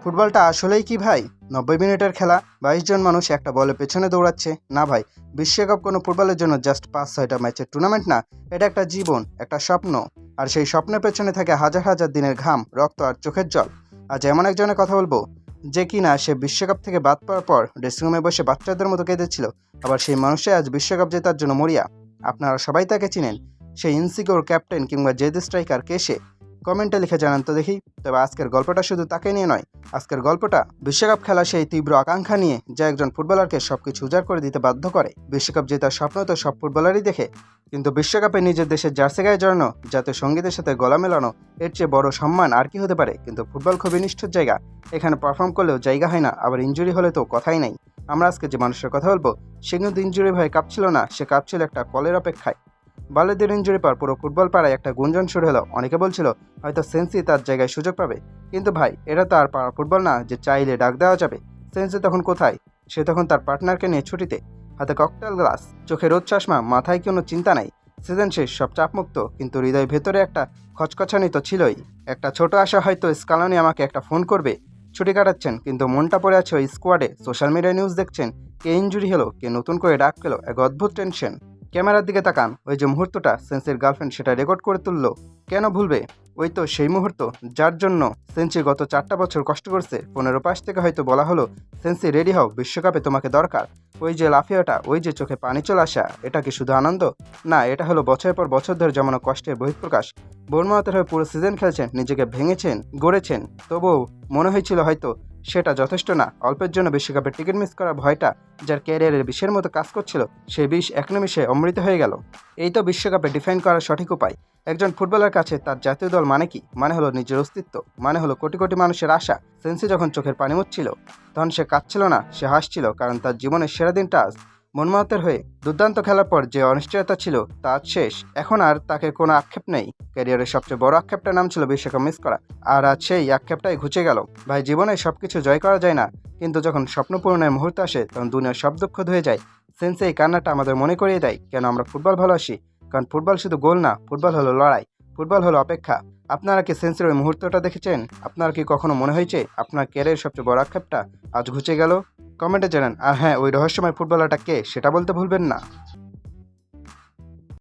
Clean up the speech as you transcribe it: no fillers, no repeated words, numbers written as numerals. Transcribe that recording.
ফুটবলটা আসলেই কি ভাই? ৯০ মিনিটের খেলা, ২২ জন মানুষ একটা বলের পেছনে দৌড়াচ্ছে। না ভাই, বিশ্বকাপ কোনো ফুটবলের জন্য জাস্ট ৫-৬টা ম্যাচের টুর্নামেন্ট না। এটা একটা জীবন, একটা স্বপ্ন। আর সেই স্বপ্নের পেছনে থাকে হাজার হাজার দিনের ঘাম, রক্ত আর চোখের জল। আজ এমন একজনের কথা বলবো যে কিনা সে বিশ্বকাপ থেকে বাদ পড়ার পর ড্রেসিং রুমে বসে বাচ্চাদের মতো কেঁদেছিল। আবার সেই মানুষটাই আজ বিশ্বকাপ জেতার জন্য মরিয়া। আপনারা সবাই তাকে চিনেন। সেই ইনসিকিউর ক্যাপ্টেন কিংবা জেদ স্ট্রাইকার কে সে? কমেন্টে লিখে জানান তো দেখি। তবে আজকের গল্পটা শুধু তাকে নিয়ে নয়, আজকের গল্পটা বিশ্বকাপ খেলা সেই তীব্র আকাঙ্ক্ষা নিয়ে যা একজন ফুটবলারকে সবকিছু উজাড় করে দিতে বাধ্য করে। বিশ্বকাপ জেতার স্বপ্ন তো সব ফুটবলারই দেখে, কিন্তু বিশ্বকাপে নিজের দেশের জার্সি গায়ে জড়ানো, জাতীয় সঙ্গীতের সাথে গলা মেলানো, এর চেয়ে বড় সম্মান আর কি হতে পারে? কিন্তু ফুটবল খুবই নিষ্ঠুর জায়গা। এখানে পারফর্ম করলেও জায়গা হয় না, আবার ইনজুরি হলে তো কথাই নাই। আমরা আজকে যে মানুষের কথা বলবো সে কিন্তু ইনজুরি ভয়ে কাঁপছিল না, সে কাঁপছিল একটা কলের অপেক্ষায়। বালুদের ইনজুরি পর পুরো ফুটবল পাড়ায় একটা গুঞ্জন শুরু হলো। অনেকে বলছিল হয়তো সেন্সি তার জায়গায় সুযোগ পাবে, কিন্তু ভাই এটা তো আর পাড়া ফুটবল না যে চাইলে ডাক দেওয়া যাবে। সেন্সি তখন কোথায়? সে তখন তার পার্টনারকে নিয়ে ছুটিতে, হাতে ককটেল গ্লাস, চোখে রোদ চশমা, মাথায় কোনো চিন্তা নাই। সিজন শেষ, সব চাপমুক্ত, কিন্তু হৃদয় ভেতরে একটা খচখচানি তো ছিলই। একটা ছোট আশা হয়তো স্কালনি আমাকে একটা ফোন করবে। ছুটি কাটাচ্ছেন কিন্তু মনটা পড়ে আছে ওই স্কোয়াডে। সোশ্যাল মিডিয়ায় নিউজ দেখছেন, কে ইনজুরি হলো, কে নতুন করে ডাক পেলো, এক অদ্ভুত টেনশন। ক্যামেরার দিকে তাকান, ওই যে মুহূর্তটা সেন্সির গার্লফ্রেন্ড সেটা রেকর্ড করে তুললো। কেন ভুলবে? ওই তো সেই মুহূর্ত যার জন্য সেন্সি গত 4টা বছর কষ্ট করছে। 15 পাশ থেকে হয়তো বলা হলো, সেন্সি রেডি হও, বিশ্বকাপে তোমাকে দরকার। ওই যে লাফিয়াটা, ওই যে চোখে পানি চলে আসা, এটা কি শুধু আনন্দ? না, এটা হলো বছরের পর বছর ধরে জমানো কষ্টের বহিঃপ্রকাশ। বোর্নমাউথের হয়ে পুরো সিজন খেলছেন, নিজেকে ভেঙেছেন, গড়েছেন, তবুও মনে হয়েছিল হয়তো সেটা যথেষ্ট না। অল্পের জন্য বিশ্বকাপের টিকিট মিস করার ভয়টা যার ক্যারিয়ারের বিষের মতো কাজ করছিল, সেই বিষ এক নিমিষে অমৃত হয়ে গেল। এই তো বিশ্বকাপে ডিফাইন করার সঠিক উপায়। একজন ফুটবলার কাছে তার জাতীয় দল মানে কি? মানে হলো নিজের অস্তিত্ব, মানে হলো কোটি কোটি মানুষের আশা। সেন্সি যখন চোখের পানি মুছছিল তখন সে কাঁদছিল না, সে হাসছিল, কারণ তার জীবনের সেরা দিনটা আজ। মনমাউথের হয়ে দুর্দান্ত খেলার পর যে অনিশ্চয়তা ছিল তা আজ শেষ। এখন আর তাকে কোনো আক্ষেপ নেই। ক্যারিয়ারের সবচেয়ে বড় আক্ষেপটার নাম ছিল বিশ্বকাপ মিস করা, আর আজ সেই আক্ষেপটাই ঘুচে গেল। ভাই, জীবনে সবকিছু জয় করা যায় না, কিন্তু যখন স্বপ্ন পূরণের মুহূর্ত আসে তখন দুনিয়ার সব দুঃখ ধুয়ে যায়। সেন্সি এই কান্নাটা আমাদের মনে করিয়ে দেয় কেন আমরা ফুটবল ভালোবাসি। কারণ ফুটবল শুধু গোল না, ফুটবল হলো লড়াই, ফুটবল হলো অপেক্ষা। আপনারা কি সেন্সির ওই মুহূর্তটা দেখেছেন? আপনার কি কখনো মনে হয়েছে আপনার ক্যারিয়ারের সবচেয়ে বড় আক্ষেপটা আজ ঘুচে গেল? কমেন্টে জানান। আর হ্যাঁ, ওই রহস্যময় ফুটবলারটা কে সেটা বলতে ভুলবেন না।